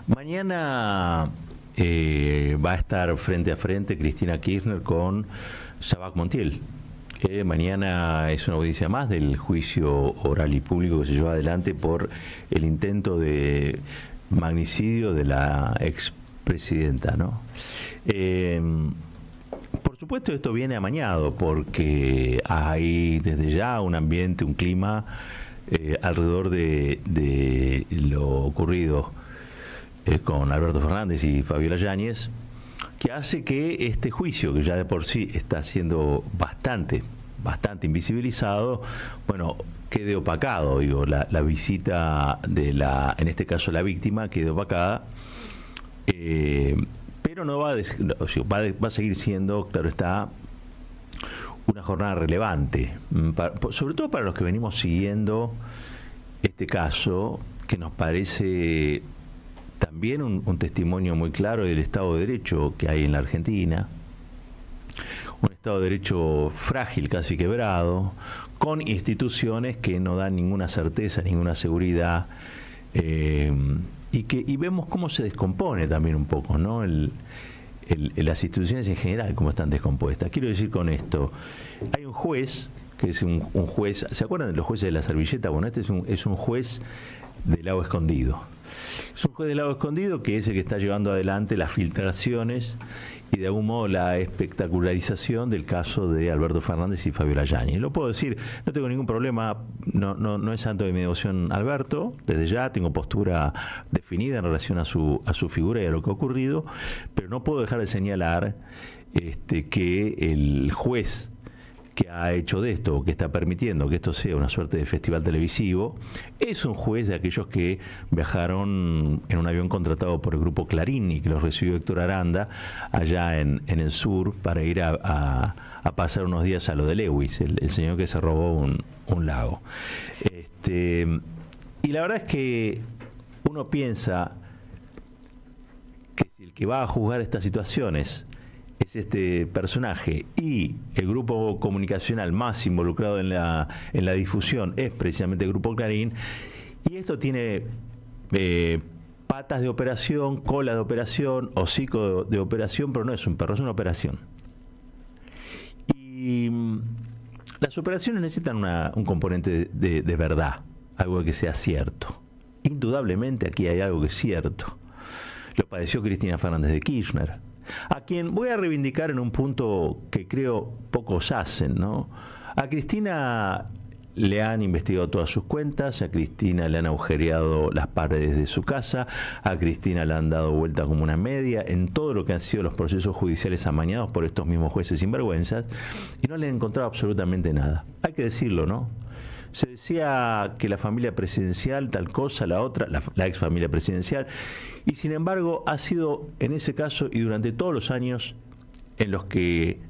Mañana va a estar frente a frente Cristina Kirchner con Sabac Montiel. Mañana es una audiencia más del juicio oral y público que se lleva adelante por el intento de magnicidio de la expresidenta, ¿no? Por supuesto esto viene amañado porque hay desde ya un ambiente, un clima alrededor de lo ocurrido con Alberto Fernández y Fabiola Yáñez, que hace que este juicio, que ya de por sí está siendo bastante invisibilizado, bueno, quede opacado. Digo, la visita de en este caso la víctima, quede opacada, pero no va a seguir siendo, claro está, una jornada relevante, sobre todo para los que venimos siguiendo este caso, que nos parece también un testimonio muy claro del Estado de Derecho que hay en la Argentina, un Estado de Derecho frágil, casi quebrado, con instituciones que no dan ninguna certeza, ninguna seguridad, y vemos cómo se descompone también un poco, ¿no? Las instituciones en general, cómo están descompuestas. Quiero decir con esto, hay un juez, que es un juez, ¿se acuerdan de los jueces de la servilleta? Bueno, este es un juez del lago escondido. Es un juez del lago escondido que es el que está llevando adelante las filtraciones y de algún modo la espectacularización del caso de Alberto Fernández y Fabiola Yáñez. Lo puedo decir, no tengo ningún problema, no es santo de mi devoción Alberto, desde ya tengo postura definida en relación a su figura y a lo que ha ocurrido, pero no puedo dejar de señalar que el juez que ha hecho de esto, que está permitiendo que esto sea una suerte de festival televisivo, es un juez de aquellos que viajaron en un avión contratado por el grupo Clarín y que los recibió Héctor Aranda allá en el sur para ir a pasar unos días a lo de Lewis, el señor que se robó un lago. Y la verdad es que uno piensa que si el que va a juzgar estas situaciones es este personaje y el grupo comunicacional más involucrado en la difusión es precisamente el grupo Clarín, y esto tiene patas de operación, cola de operación, hocico de operación, pero no es un perro, es una operación. Y las operaciones necesitan un componente de verdad, algo que sea cierto. Indudablemente aquí hay algo que es cierto. Lo padeció Cristina Fernández de Kirchner, a quien voy a reivindicar en un punto que creo pocos hacen, ¿no? A Cristina le han investigado todas sus cuentas, a Cristina le han agujereado las paredes de su casa, a Cristina le han dado vuelta como una media en todo lo que han sido los procesos judiciales amañados por estos mismos jueces sinvergüenzas, y no le han encontrado absolutamente nada. Hay que decirlo, ¿no? Se decía que la familia presidencial, tal cosa, la otra, la ex familia presidencial, y sin embargo ha sido en ese caso y durante todos los años en los que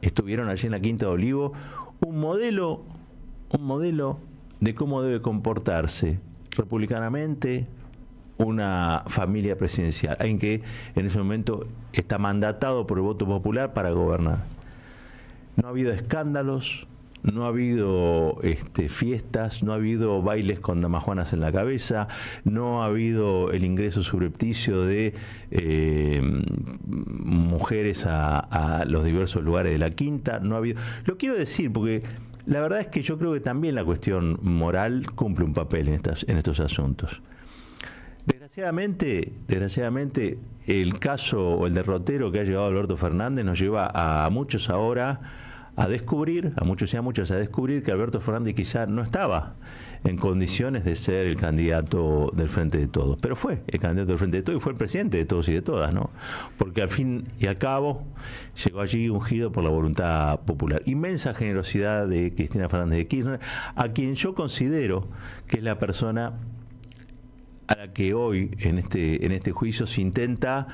estuvieron allí en la Quinta de Olivo, un modelo de cómo debe comportarse republicanamente una familia presidencial, alguien que en ese momento está mandatado por el voto popular para gobernar. No ha habido escándalos, no ha habido fiestas, no ha habido bailes con damajuanas en la cabeza, no ha habido el ingreso subrepticio de mujeres a los diversos lugares de la Quinta, no ha habido. Lo quiero decir porque la verdad es que yo creo que también la cuestión moral cumple un papel en estos asuntos. Desgraciadamente, el caso o el derrotero que ha llevado Alberto Fernández nos lleva a muchos ahora a descubrir, a muchos y a muchas a descubrir que Alberto Fernández quizá no estaba en condiciones de ser el candidato del Frente de Todos, pero fue el candidato del Frente de Todos y fue el presidente de todos y de todas, ¿no? Porque al fin y al cabo llegó allí ungido por la voluntad popular. Inmensa generosidad de Cristina Fernández de Kirchner, a quien yo considero que es la persona a la que hoy en este juicio se intenta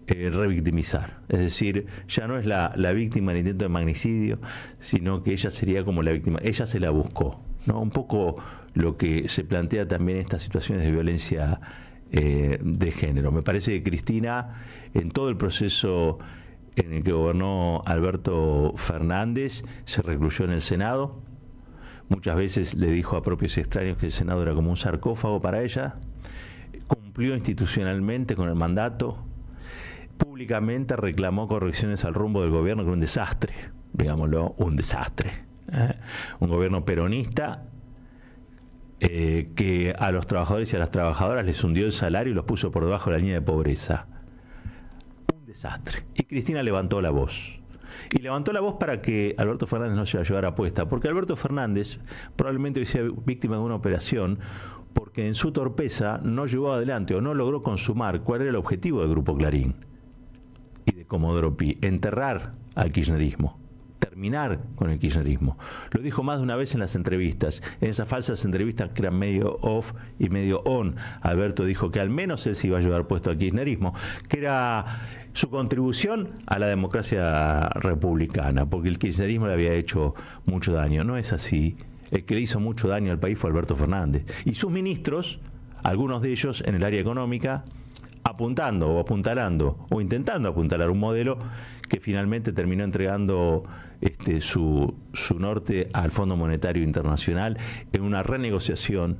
revictimizar. Es decir, ya no es la víctima del intento de magnicidio, sino que ella sería como la víctima. Ella se la buscó, ¿no? Un poco lo que se plantea también en estas situaciones de violencia de género. Me parece que Cristina, en todo el proceso en el que gobernó Alberto Fernández, se recluyó en el Senado. Muchas veces le dijo a propios extraños que el Senado era como un sarcófago para ella. cumplió institucionalmente con el mandato, públicamente reclamó correcciones al rumbo del gobierno, que era un desastre, digámoslo, un desastre. Un gobierno peronista que a los trabajadores y a las trabajadoras les hundió el salario y los puso por debajo de la línea de pobreza. Un desastre. Y Cristina levantó la voz. Y levantó la voz para que Alberto Fernández no se la llevara puesta, porque Alberto Fernández probablemente hoy sea víctima de una operación porque en su torpeza no llevó adelante o no logró consumar cuál era el objetivo del Grupo Clarín y de Comodoro Pi: enterrar al kirchnerismo, terminar con el kirchnerismo. Lo dijo más de una vez en las entrevistas, en esas falsas entrevistas que eran medio off y medio on. Alberto dijo que al menos él se iba a llevar puesto al kirchnerismo, que era su contribución a la democracia republicana, porque el kirchnerismo le había hecho mucho daño. No es así. El que le hizo mucho daño al país fue Alberto Fernández. Y sus ministros, algunos de ellos en el área económica, apuntando o apuntalando o intentando apuntalar un modelo que finalmente terminó entregando su norte al Fondo Monetario Internacional en una renegociación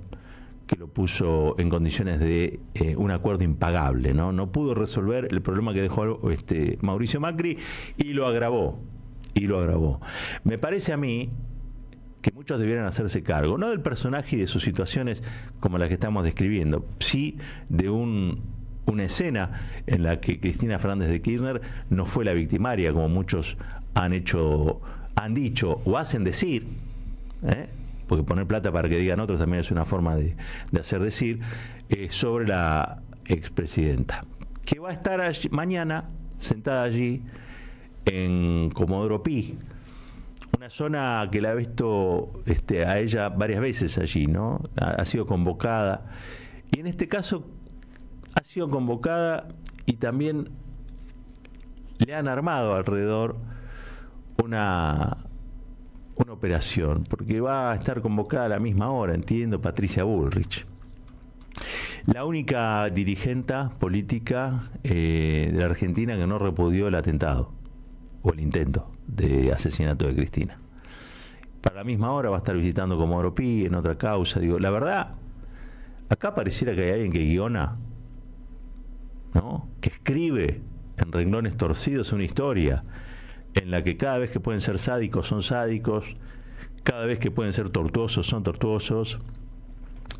que lo puso en condiciones de un acuerdo impagable, ¿no? No pudo resolver el problema que dejó Mauricio Macri y lo agravó. Me parece a mí que muchos debieran hacerse cargo, no del personaje y de sus situaciones como las que estamos describiendo, sí de una escena en la que Cristina Fernández de Kirchner no fue la victimaria, como muchos han dicho o hacen decir, porque poner plata para que digan otros también es una forma de hacer decir, sobre la expresidenta, que va a estar allí, mañana sentada allí en Comodoro Pi, una zona que la ha visto a ella varias veces allí, ¿no? Ha sido convocada, y en este caso ha sido convocada y también le han armado alrededor una operación, porque va a estar convocada a la misma hora, entiendo, Patricia Bullrich, la única dirigente política de la Argentina que no repudió el atentado o el intento de asesinato de Cristina. Para la misma hora va a estar visitando Comodoro Pi en otra causa. Digo, la verdad, acá pareciera que hay alguien que guiona, ¿no? Que escribe en renglones torcidos una historia en la que cada vez que pueden ser sádicos son sádicos, cada vez que pueden ser tortuosos son tortuosos,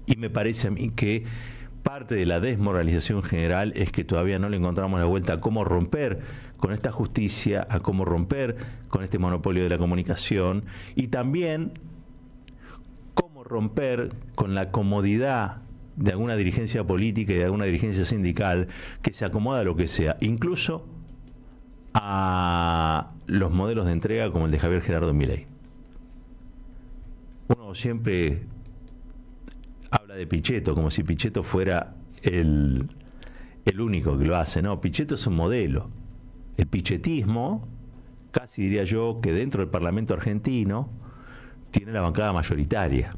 y me parece a mí que parte de la desmoralización general es que todavía no le encontramos la vuelta a cómo romper con esta justicia, a cómo romper con este monopolio de la comunicación, y también cómo romper con la comodidad de alguna dirigencia política y de alguna dirigencia sindical que se acomoda a lo que sea, incluso a los modelos de entrega como el de Javier Gerardo Milei. Uno siempre habla de Pichetto como si Pichetto fuera el único que lo hace. No, Pichetto es un modelo. El pichetismo, casi diría yo, que dentro del Parlamento argentino tiene la bancada mayoritaria.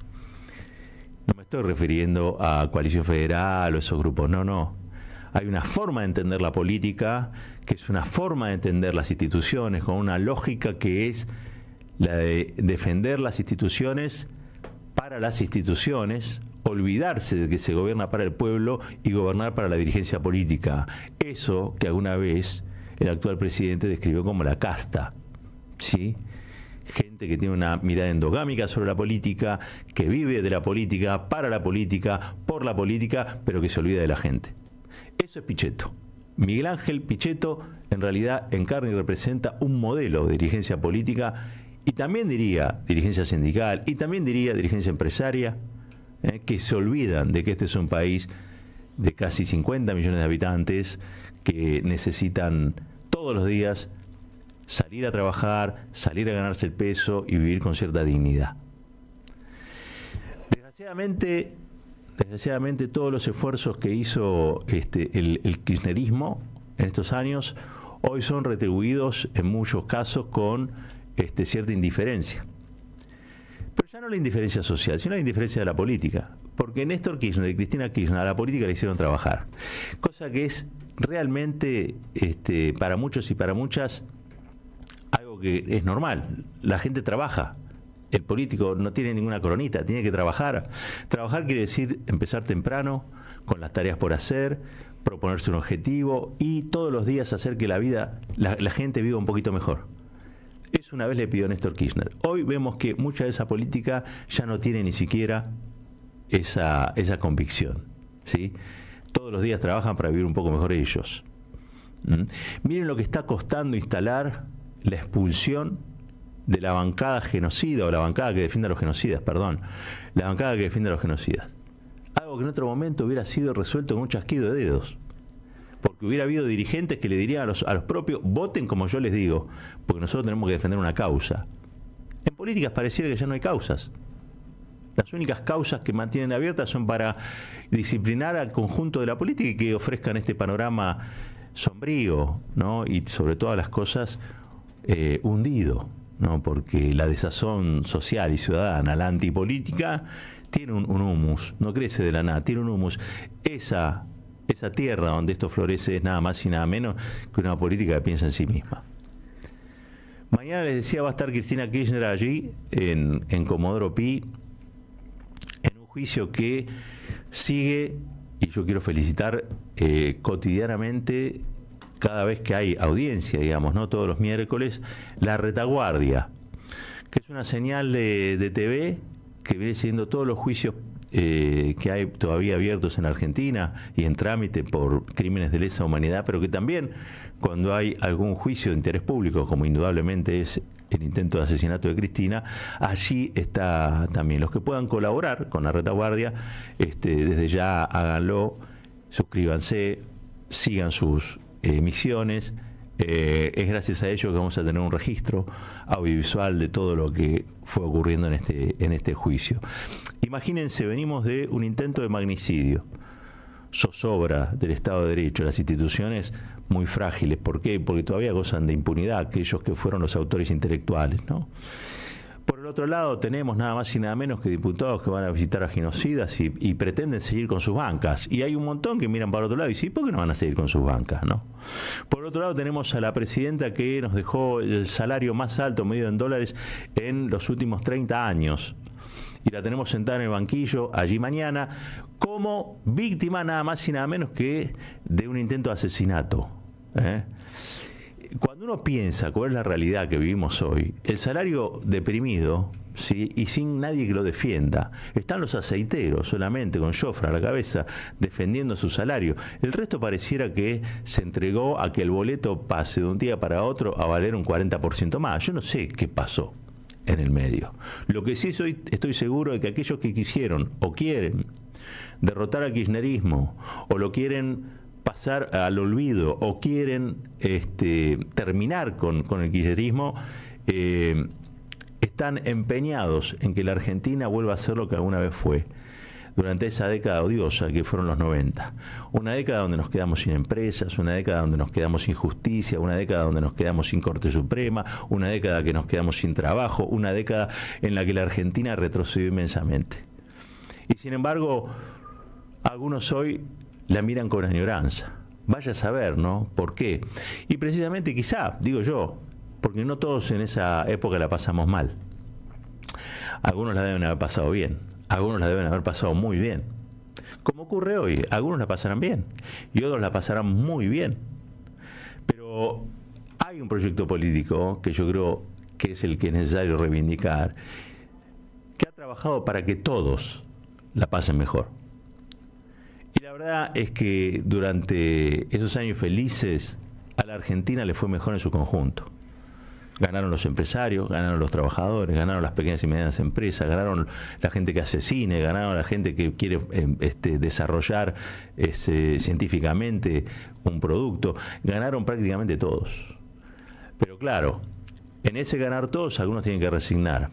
No me estoy refiriendo a Coalición Federal o esos grupos, no. Hay una forma de entender la política, que es una forma de entender las instituciones, con una lógica que es la de defender las instituciones para las instituciones, olvidarse de que se gobierna para el pueblo y gobernar para la dirigencia política. Eso que alguna vez el actual presidente describió como la casta, ¿sí? Gente que tiene una mirada endogámica sobre la política, que vive de la política, para la política, por la política, pero que se olvida de la gente. Eso es Pichetto. Miguel Ángel Pichetto en realidad encarna y representa un modelo de dirigencia política, y también diría dirigencia sindical, y también diría dirigencia empresaria, que se olvidan de que este es un país de casi 50 millones de habitantes que necesitan todos los días salir a trabajar, salir a ganarse el peso y vivir con cierta dignidad. Desgraciadamente todos los esfuerzos que hizo el kirchnerismo en estos años hoy son retribuidos en muchos casos con cierta indiferencia. Pero ya no la indiferencia social, sino la indiferencia de la política. Porque Néstor Kirchner y Cristina Kirchner a la política le hicieron trabajar. Cosa que es realmente, para muchos y para muchas, algo que es normal. La gente trabaja. El político no tiene ninguna coronita, tiene que trabajar. Trabajar quiere decir empezar temprano, con las tareas por hacer, proponerse un objetivo y todos los días hacer que la gente viva un poquito mejor. Eso una vez le pidió Néstor Kirchner. Hoy vemos que mucha de esa política ya no tiene ni siquiera esa convicción, ¿sí? Todos los días trabajan para vivir un poco mejor ellos. Miren lo que está costando instalar la expulsión de la bancada genocida, o la bancada que defiende a los genocidas, perdón, la bancada que defiende a los genocidas. Algo que en otro momento hubiera sido resuelto con un chasquido de dedos, porque hubiera habido dirigentes que le dirían a los propios, voten como yo les digo, porque nosotros tenemos que defender una causa. En políticas pareciera que ya no hay causas. Las únicas causas que mantienen abiertas son para disciplinar al conjunto de la política y que ofrezcan este panorama sombrío, ¿no? Y sobre todas las cosas hundido, ¿no? Porque la desazón social y ciudadana, la antipolítica, tiene un humus, no crece de la nada, tiene un humus. Esa tierra donde esto florece es nada más y nada menos que una política que piensa en sí misma. Mañana les decía, va a estar Cristina Kirchner allí en Comodoro Pi, en un juicio que sigue, y yo quiero felicitar cotidianamente, cada vez que hay audiencia, digamos, ¿no? Todos los miércoles, La Retaguardia, que es una señal de TV que viene siguiendo todos los juicios que hay todavía abiertos en Argentina y en trámite por crímenes de lesa humanidad, pero que también cuando hay algún juicio de interés público, como indudablemente es el intento de asesinato de Cristina, allí está también. Los que puedan colaborar con La Retaguardia, desde ya háganlo, suscríbanse, sigan sus emisiones. Es gracias a ello que vamos a tener un registro audiovisual de todo lo que fue ocurriendo en este juicio. Imagínense, venimos de un intento de magnicidio, zozobra del Estado de Derecho, las instituciones muy frágiles. ¿Por qué? Porque todavía gozan de impunidad aquellos que fueron los autores intelectuales, ¿no? Por el otro lado tenemos nada más y nada menos que diputados que van a visitar a genocidas y pretenden seguir con sus bancas. Y hay un montón que miran para el otro lado y dicen, ¿por qué no van a seguir con sus bancas, no? Por el otro lado tenemos a la presidenta que nos dejó el salario más alto medido en dólares en los últimos 30 años. Y la tenemos sentada en el banquillo allí mañana como víctima nada más y nada menos que de un intento de asesinato. Cuando uno piensa cuál es la realidad que vivimos hoy, el salario deprimido, ¿sí? Y sin nadie que lo defienda, están los aceiteros solamente con Jofre a la cabeza defendiendo su salario. El resto pareciera que se entregó a que el boleto pase de un día para otro a valer un 40% más. Yo no sé qué pasó en el medio. Lo que sí estoy seguro de que aquellos que quisieron o quieren derrotar al kirchnerismo o lo quieren pasar al olvido o quieren terminar con el kirchnerismo, están empeñados en que la Argentina vuelva a ser lo que alguna vez fue, durante esa década odiosa que fueron los 90. Una década donde nos quedamos sin empresas, una década donde nos quedamos sin justicia, una década donde nos quedamos sin Corte Suprema, una década que nos quedamos sin trabajo, una década en la que la Argentina retrocedió inmensamente. Y sin embargo, algunos hoy la miran con añoranza. Vaya a saber, ¿no? ¿Por qué? Y precisamente quizá, digo yo, porque no todos en esa época la pasamos mal. Algunos la deben haber pasado bien, algunos la deben haber pasado muy bien. Como ocurre hoy, algunos la pasarán bien y otros la pasarán muy bien. Pero hay un proyecto político que yo creo que es el que es necesario reivindicar, que ha trabajado para que todos la pasen mejor. Y la verdad es que durante esos años felices a la Argentina le fue mejor en su conjunto. Ganaron los empresarios, ganaron los trabajadores, ganaron las pequeñas y medianas empresas, ganaron la gente que hace cine, ganaron la gente que quiere desarrollar científicamente un producto, ganaron prácticamente todos. Pero claro, en ese ganar todos algunos tienen que resignar.